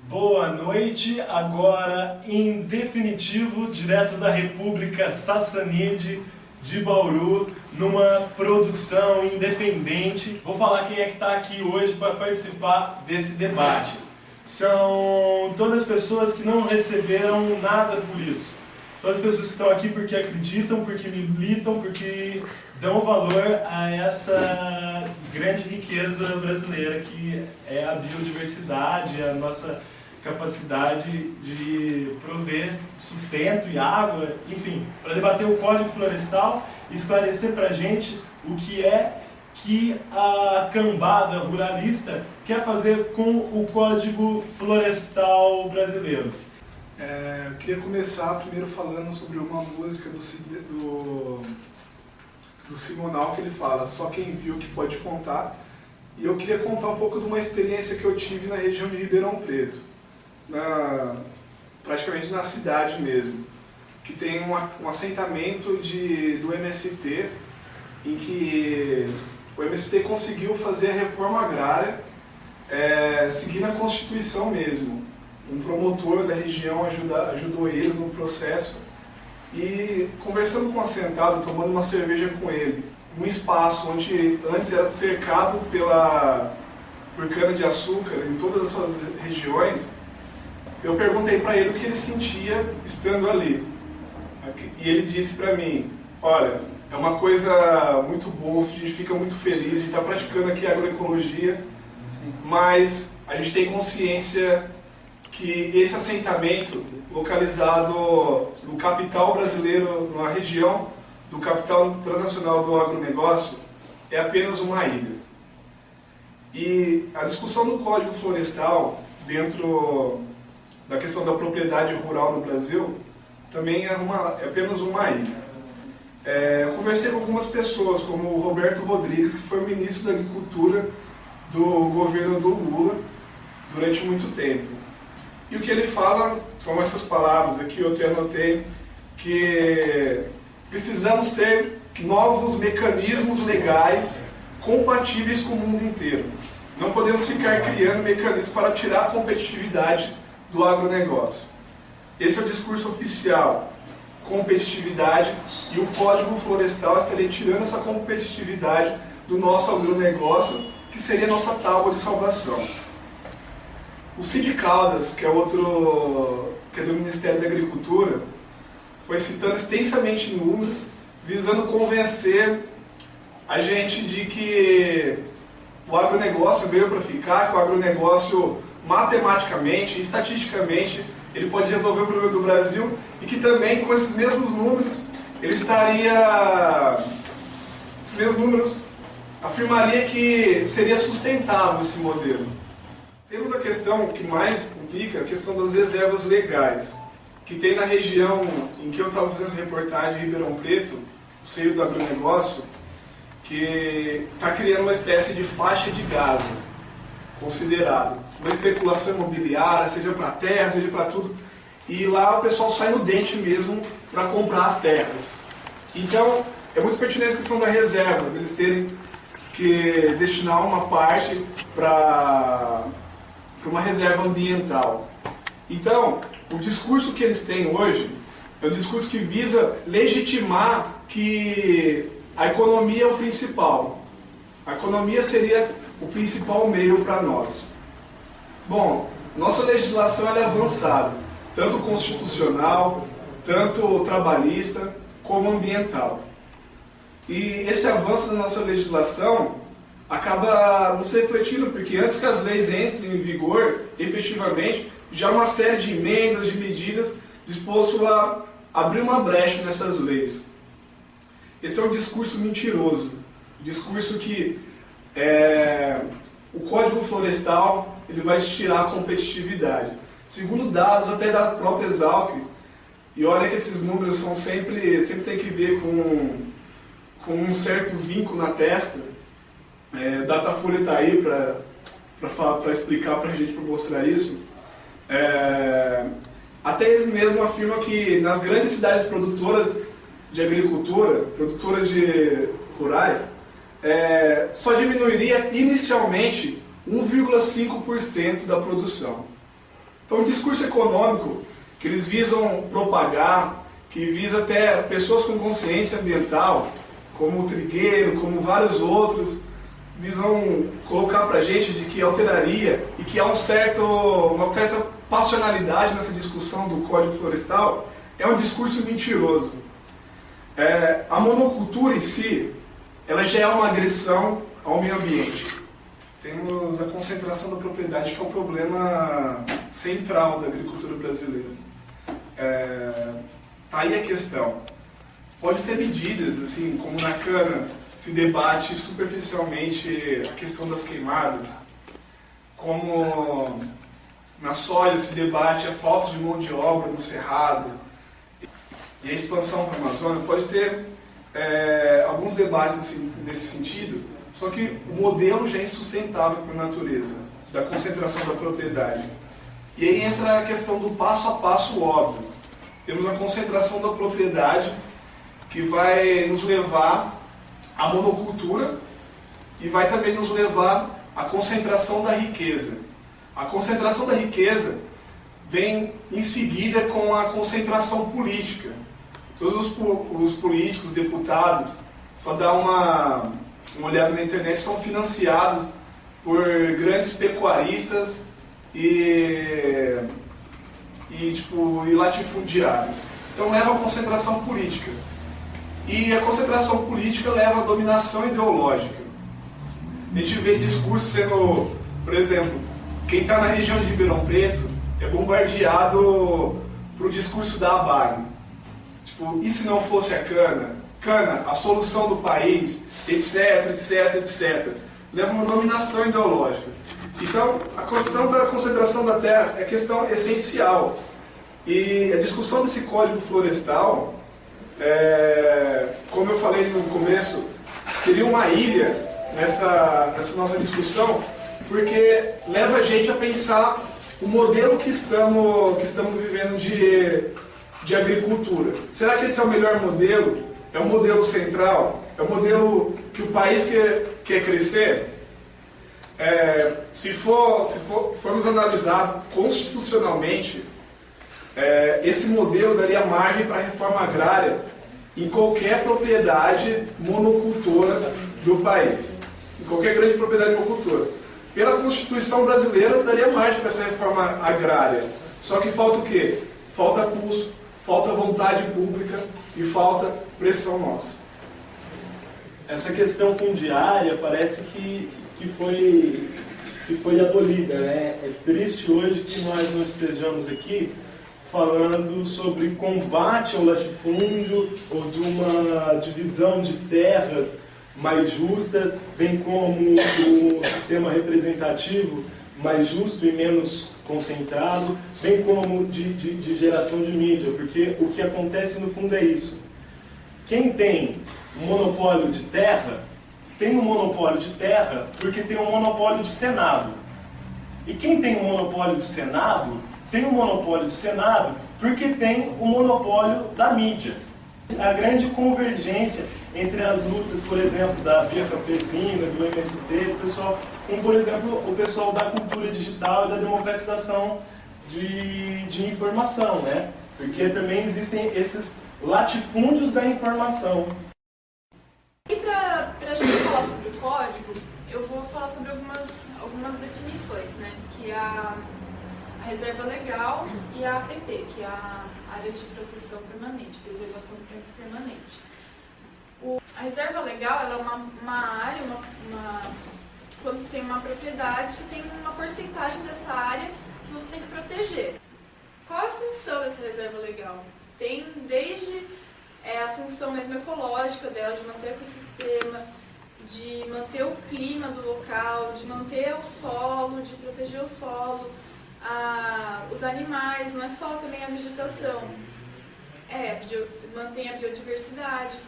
Boa noite, agora em definitivo, direto da República Sassanide de Bauru, numa produção independente. Vou falar quem é que está aqui hoje para participar desse debate. São todas as pessoas que não receberam nada por isso. Todas as pessoas que estão aqui porque acreditam, porque militam, porque dão valor a essa grande riqueza brasileira que é a biodiversidade, a nossa capacidade de prover sustento e água, enfim, para debater o Código Florestal e esclarecer para a gente o que é que a cambada ruralista quer fazer com o Código Florestal brasileiro. Eu queria começar primeiro falando sobre uma música do Simonal, que ele fala, só quem viu que pode contar. E eu queria contar um pouco de uma experiência que eu tive na região de Ribeirão Preto, praticamente na cidade mesmo, que tem um assentamento do MST, em que o MST conseguiu fazer a reforma agrária seguindo a Constituição mesmo. Um promotor da região ajudou eles no processo, e conversando com o assentado, tomando uma cerveja com ele, um espaço onde antes era cercado por cana-de-açúcar em todas as suas regiões, eu perguntei para ele o que ele sentia estando ali. E ele disse para mim, olha, é uma coisa muito boa, a gente fica muito feliz, a gente está praticando aqui a agroecologia, mas a gente tem consciência que esse assentamento, localizado no capital brasileiro, na região do capital transnacional do agronegócio, é apenas uma ilha. E a discussão do Código Florestal, dentro da questão da propriedade rural no Brasil, também é apenas uma ilha. Eu conversei com algumas pessoas, como o Roberto Rodrigues, que foi o ministro da Agricultura do governo do Lula durante muito tempo. E o que ele fala são essas palavras aqui, eu até anotei, que precisamos ter novos mecanismos legais compatíveis com o mundo inteiro. Não podemos ficar criando mecanismos para tirar a competitividade do agronegócio. Esse é o discurso oficial, competitividade, e o Código Florestal estaria tirando essa competitividade do nosso agronegócio, que seria a nossa tábua de salvação. O Cid Caldas, que é do Ministério da Agricultura, foi citando extensamente números, visando convencer a gente de que o agronegócio veio para ficar, que o agronegócio matematicamente, estatisticamente, ele pode resolver o problema do Brasil, e que também com esses mesmos números, afirmaria que seria sustentável esse modelo. Temos a questão que mais complica, a questão das reservas legais, que tem na região em que eu estava fazendo essa reportagem, em Ribeirão Preto, no seio do agronegócio, que está criando uma espécie de faixa de gado, considerado uma especulação imobiliária, seja para terra, seja para tudo, e lá o pessoal sai no dente mesmo para comprar as terras. Então, é muito pertinente a questão da reserva, deles terem que destinar uma parte para uma reserva ambiental. Então, o discurso que eles têm hoje é um discurso que visa legitimar que a economia é o principal. A economia seria o principal meio para nós. Bom, nossa legislação é avançada, tanto constitucional, tanto trabalhista, como ambiental. E esse avanço da nossa legislação acaba nos refletindo, porque antes que as leis entrem em vigor, efetivamente, já há uma série de emendas, de medidas disposto a abrir uma brecha nessas leis. Esse é um discurso mentiroso, discurso que o Código Florestal ele vai tirar a competitividade. Segundo dados até da própria Exalc, e olha que esses números são sempre tem que ver com um certo vinco na testa. Datafolha está aí para explicar para a gente, para mostrar isso. Até eles mesmos afirmam que nas grandes cidades produtoras de agricultura, produtoras rurais, só diminuiria inicialmente 1,5% da produção. Então, o discurso econômico que eles visam propagar, que visa até pessoas com consciência ambiental, como o Trigueiro, como vários outros, visam colocar para a gente de que alteraria e que há uma certa passionalidade nessa discussão do Código Florestal, é um discurso mentiroso. A monocultura em si, ela já é uma agressão ao meio ambiente. Temos a concentração da propriedade, que é o problema central da agricultura brasileira. Tá aí a questão. Pode ter medidas, assim, como na cana se debate superficialmente a questão das queimadas, como na soja se debate a falta de mão de obra no cerrado e a expansão para a Amazônia. Pode ter alguns debates nesse sentido, só que o modelo já é insustentável por natureza, da concentração da propriedade. E aí entra a questão do passo a passo óbvio. Temos a concentração da propriedade, que vai nos levar à monocultura e vai também nos levar à concentração da riqueza. A concentração da riqueza vem em seguida com a concentração política. Todos os políticos, deputados, só dá uma olhada na internet, são financiados por grandes pecuaristas e latifundiários. Então leva à concentração política. E a concentração política leva à dominação ideológica. A gente vê discursos sendo, por exemplo, quem está na região de Ribeirão Preto é bombardeado para o discurso da ABAG. E se não fosse a cana? Cana, a solução do país, etc, etc, etc. Leva a uma dominação ideológica. Então, a questão da concentração da terra é questão essencial. E a discussão desse Código Florestal, como eu falei no começo, seria uma ilha nessa nossa discussão, porque leva a gente a pensar o modelo que estamos vivendo de agricultura. Será que esse é o melhor modelo? É o modelo central? É o modelo que o país quer crescer? Se formos analisar constitucionalmente, esse modelo daria margem para a reforma agrária em qualquer propriedade monocultora do país, em qualquer grande propriedade monocultora. Pela Constituição brasileira daria margem para essa reforma agrária. Só que falta o quê? Falta pulso, falta vontade pública e falta pressão nossa. Essa questão fundiária parece que foi abolida, né? É triste hoje que nós não estejamos aqui falando sobre combate ao latifúndio ou de uma divisão de terras mais justa, bem como o sistema representativo mais justo e menos concentrado, bem como de geração de mídia, porque o que acontece no fundo é isso. Quem tem um monopólio de terra, tem um monopólio de terra porque tem um monopólio de Senado. E quem tem um monopólio de Senado, tem um monopólio de Senado porque tem o monopólio da mídia. A grande convergência entre as lutas, por exemplo, da Via Campesina, do MST, como, por exemplo, o pessoal da cultura digital e da democratização de informação, né? Porque também existem esses latifúndios da informação. E para a gente falar sobre o código, eu vou falar sobre algumas definições, né? Que é a reserva legal e a APP, que é a área de proteção permanente, preservação permanente. A reserva legal ela é uma área, quando você tem uma propriedade, você tem uma porcentagem dessa área que você tem que proteger. Qual é a função dessa reserva legal? Tem desde a função mesmo ecológica dela, de manter o ecossistema, de manter o clima do local, de manter o solo, de proteger o solo, os animais, não é só também a vegetação, mantém a biodiversidade.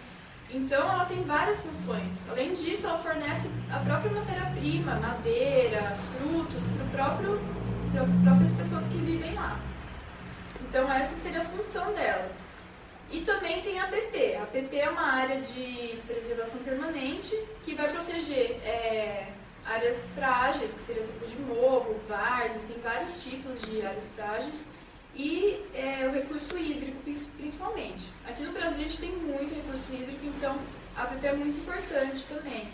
Então ela tem várias funções. Além disso, ela fornece a própria matéria-prima, madeira, frutos, para as próprias pessoas que vivem lá. Então essa seria a função dela. E também tem a APP. A APP é uma área de preservação permanente que vai proteger áreas frágeis, que seria tipo de morro, várzea, tem vários tipos de áreas frágeis, e o recurso hídrico principalmente. Aqui no Brasil a gente tem muito recurso hídrico, então a APP é muito importante também.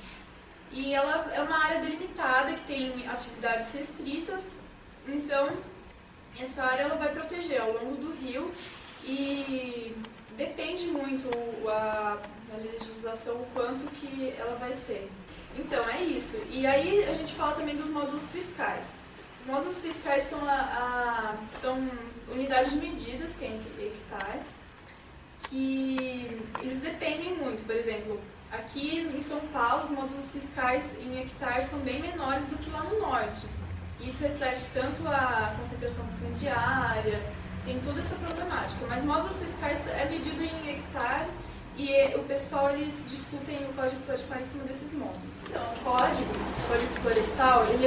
E ela é uma área delimitada, que tem atividades restritas, então essa área ela vai proteger ao longo do rio e depende muito da legislação o quanto que ela vai ser. Então é isso. E aí a gente fala também dos módulos fiscais. Os módulos fiscais são unidades de medidas, que é em hectare, que eles dependem muito. Por exemplo, aqui em São Paulo, os módulos fiscais em hectare são bem menores do que lá no norte. Isso reflete tanto a concentração fundiária, tem toda essa problemática. Mas módulos fiscais é medido em hectare e o pessoal, eles discutem o Código Florestal em cima desses módulos. Então, o Código Florestal, ele